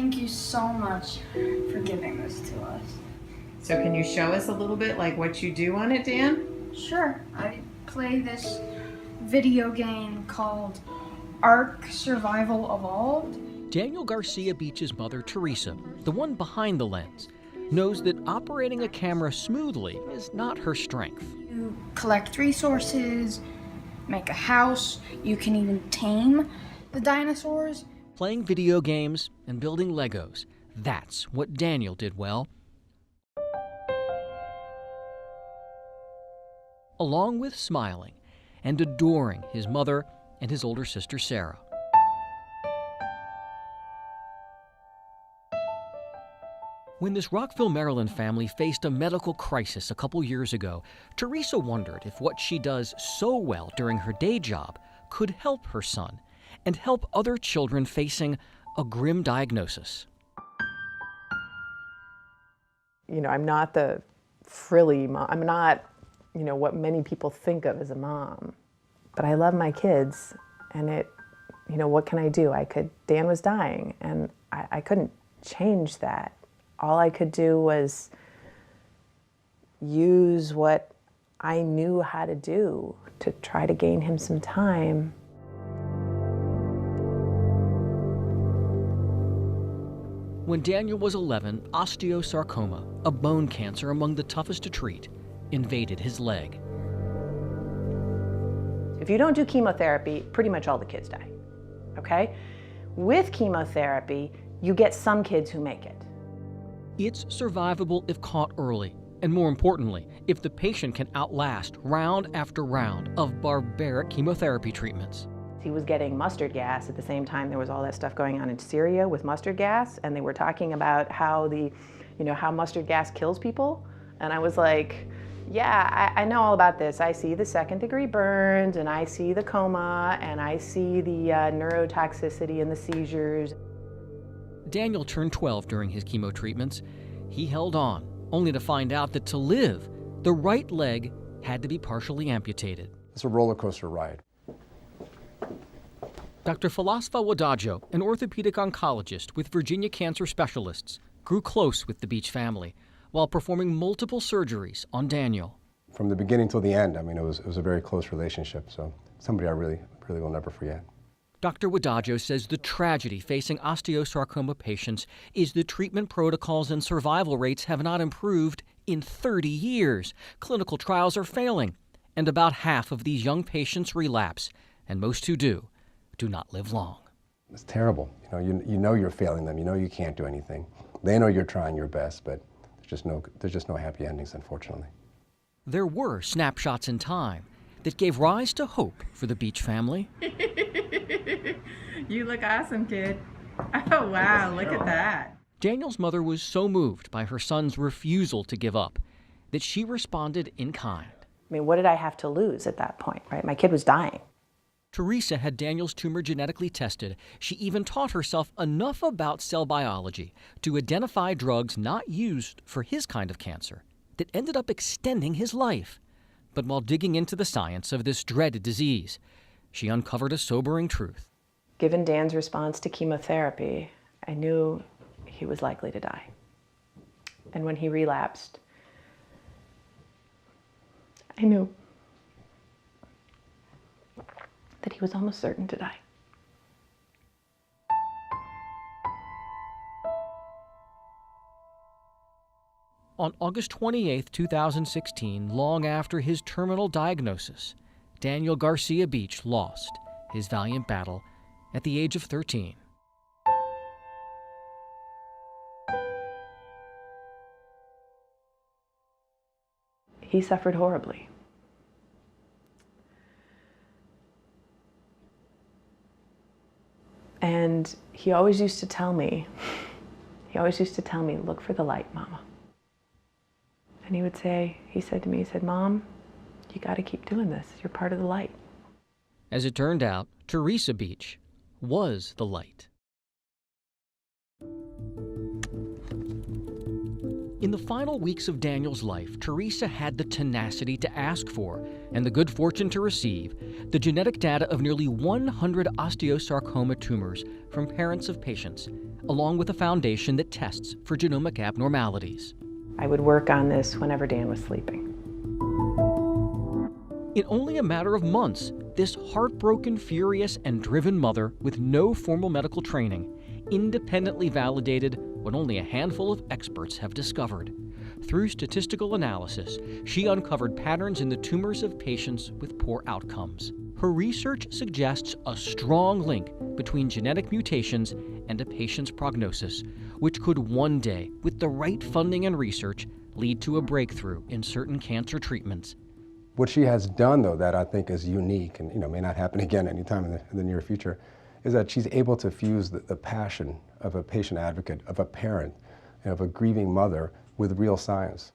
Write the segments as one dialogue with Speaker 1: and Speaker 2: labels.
Speaker 1: Thank you so much for giving this to us.
Speaker 2: So can you show us a little bit like what you do on it, Dan?
Speaker 1: Sure. I play this video game called Ark Survival Evolved.
Speaker 3: Daniel Garcia Beech's mother, Theresa, the one behind the lens, knows that operating a camera smoothly is not her strength.
Speaker 1: You collect resources, make a house, you can even tame the dinosaurs.
Speaker 3: Playing video games and building Legos, that's what Daniel did well. Along with smiling and adoring his mother and his older sister, Sarah. When this Rockville, Maryland family faced a medical crisis a couple years ago, Theresa wondered if what she does so well during her day job could help her son and help other children facing a grim diagnosis.
Speaker 4: You know, I'm not the frilly mom. I'm not, you know, what many people think of as a mom. But I love my kids, and you know, what can I do? Dan was dying, and I couldn't change that. All I could do was use what I knew how to do to try to gain him some time.
Speaker 3: When Daniel was 11, osteosarcoma, a bone cancer among the toughest to treat, invaded his leg.
Speaker 4: If you don't do chemotherapy, pretty much all the kids die, okay? With chemotherapy, you get some kids who make it.
Speaker 3: It's survivable if caught early, and more importantly, if the patient can outlast round after round of barbaric chemotherapy treatments.
Speaker 4: He was getting mustard gas at the same time there was all that stuff going on in Syria with mustard gas, and they were talking about how how mustard gas kills people. And I was like, yeah, I know all about this. I see the second-degree burns, and I see the coma, and I see the neurotoxicity and the seizures.
Speaker 3: Daniel turned 12 during his chemo treatments. He held on, only to find out that to live, the right leg had to be partially amputated.
Speaker 5: It's a roller coaster ride.
Speaker 3: Dr. Falasfa Wadajo, an orthopedic oncologist with Virginia Cancer Specialists, grew close with the Beech family while performing multiple surgeries on Daniel.
Speaker 5: From the beginning till the end, I mean, it was a very close relationship, so somebody I really will never forget.
Speaker 3: Dr. Wadajo says the tragedy facing osteosarcoma patients is the treatment protocols and survival rates have not improved in 30 years. Clinical trials are failing, and about half of these young patients relapse, and most who do not live long.
Speaker 5: It's terrible. You know you're failing them. You know you can't do anything. They know you're trying your best, but there's just no happy endings, unfortunately.
Speaker 3: There were snapshots in time that gave rise to hope for the Beech family.
Speaker 2: You look awesome, kid. Oh, wow, look at that.
Speaker 3: Daniel's mother was so moved by her son's refusal to give up that she responded in kind.
Speaker 4: I mean, what did I have to lose at that point, right? My kid was dying.
Speaker 3: Theresa had Daniel's tumor genetically tested. She even taught herself enough about cell biology to identify drugs not used for his kind of cancer that ended up extending his life. But while digging into the science of this dreaded disease, she uncovered a sobering truth.
Speaker 4: Given Dan's response to chemotherapy, I knew he was likely to die. And when he relapsed, I knew that he was almost certain to die.
Speaker 3: On August 28, 2016, long after his terminal diagnosis, Daniel Garcia Beech lost his valiant battle at the age of 13.
Speaker 4: He suffered horribly. And he always used to tell me, look for the light, Mama. And he said to me, Mom, you got to keep doing this. You're part of the light.
Speaker 3: As it turned out, Theresa Beech was the light. In the final weeks of Daniel's life, Theresa had the tenacity to ask for, and the good fortune to receive, the genetic data of nearly 100 osteosarcoma tumors from parents of patients, along with a foundation that tests for genomic abnormalities.
Speaker 4: I would work on this whenever Dan was sleeping.
Speaker 3: In only a matter of months, this heartbroken, furious, and driven mother with no formal medical training independently validated what only a handful of experts have discovered. Through statistical analysis, she uncovered patterns in the tumors of patients with poor outcomes. Her research suggests a strong link between genetic mutations and a patient's prognosis, which could one day, with the right funding and research, lead to a breakthrough in certain cancer treatments.
Speaker 5: What she has done, though, that I think is unique and may not happen again anytime in the near future, is that she's able to fuse the passion of a patient advocate, of a parent, of a grieving mother with real science.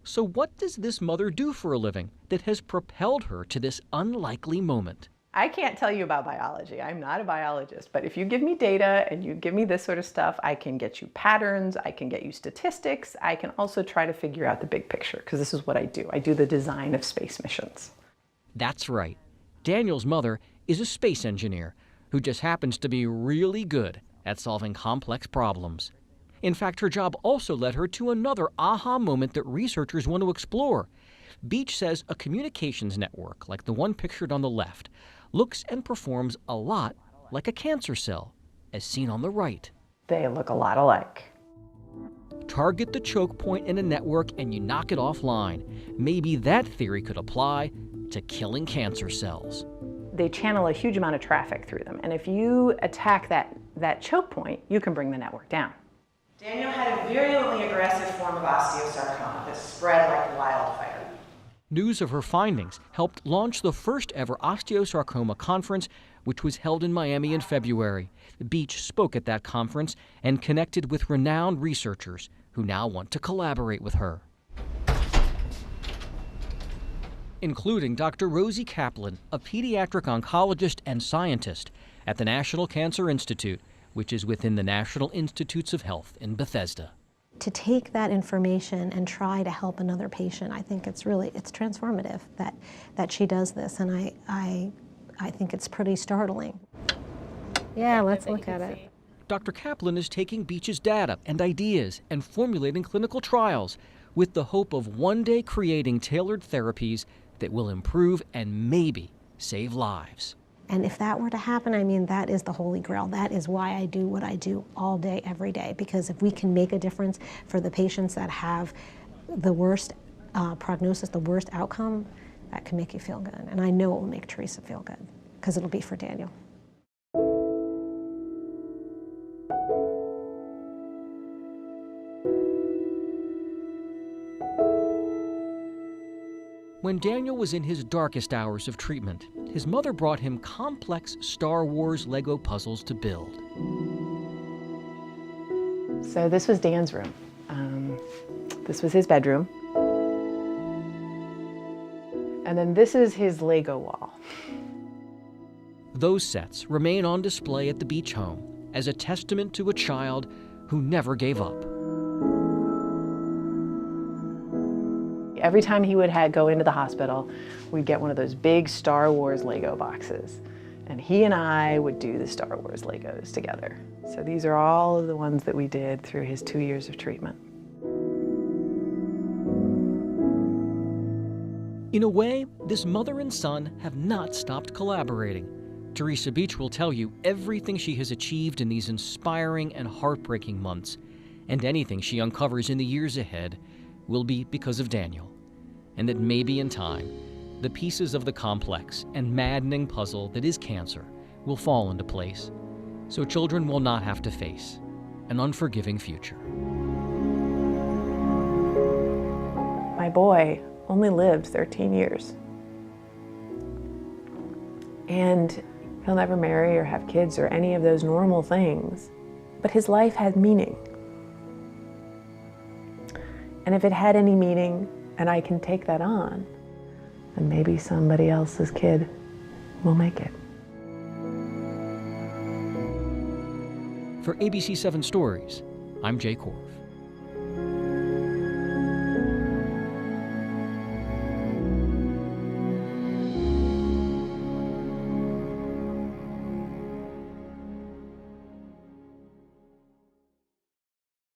Speaker 3: So what does this mother do for a living that has propelled her to this unlikely moment?
Speaker 4: I can't tell you about biology. I'm not a biologist, but if you give me data and you give me this sort of stuff, I can get you patterns, I can get you statistics, I can also try to figure out the big picture, because this is what I do. I do the design of space missions.
Speaker 3: That's right. Daniel's mother is a space engineer who just happens to be really good at solving complex problems. In fact, her job also led her to another aha moment that researchers want to explore. Beech says a communications network, like the one pictured on the left, looks and performs a lot like a cancer cell, as seen on the right.
Speaker 4: They look a lot alike.
Speaker 3: Target the choke point in a network and you knock it offline. Maybe that theory could apply to killing cancer cells.
Speaker 4: They channel a huge amount of traffic through them, and if you attack that choke point, you can bring the network down. Daniel had a virulently aggressive form of osteosarcoma that spread like wildfire.
Speaker 3: News of her findings helped launch the first ever osteosarcoma conference, which was held in Miami in February. Beech spoke at that conference and connected with renowned researchers who now want to collaborate with her, including Dr. Rosie Kaplan, a pediatric oncologist and scientist at the National Cancer Institute, which is within the National Institutes of Health in Bethesda.
Speaker 6: To take that information and try to help another patient, I think it's transformative that she does this, and I think it's pretty startling. Yeah, let's look at it.
Speaker 3: Dr. Kaplan is taking Beech's data and ideas and formulating clinical trials with the hope of one day creating tailored therapies that will improve and maybe save lives.
Speaker 6: And if that were to happen, I mean, that is the holy grail. That is why I do what I do all day, every day, because if we can make a difference for the patients that have the worst prognosis, the worst outcome, that can make you feel good. And I know it will make Theresa feel good, because it'll be for Daniel.
Speaker 3: When Daniel was in his darkest hours of treatment, his mother brought him complex Star Wars Lego puzzles to build.
Speaker 4: So this was Dan's room. This was his bedroom. And then this is his Lego wall.
Speaker 3: Those sets remain on display at the Beech home as a testament to a child who never gave up.
Speaker 4: Every time he would go into the hospital, we'd get one of those big Star Wars Lego boxes. And he and I would do the Star Wars Legos together. So these are all of the ones that we did through his 2 years of treatment.
Speaker 3: In a way, this mother and son have not stopped collaborating. Theresa Beech will tell you everything she has achieved in these inspiring and heartbreaking months, and anything she uncovers in the years ahead will be because of Daniel, and that maybe in time, the pieces of the complex and maddening puzzle that is cancer will fall into place, so children will not have to face an unforgiving future.
Speaker 4: My boy only lived 13 years. And he'll never marry or have kids or any of those normal things, but his life had meaning. And if it had any meaning, and I can take that on, then maybe somebody else's kid will make it.
Speaker 3: For ABC 7 Stories, I'm Jay Korf.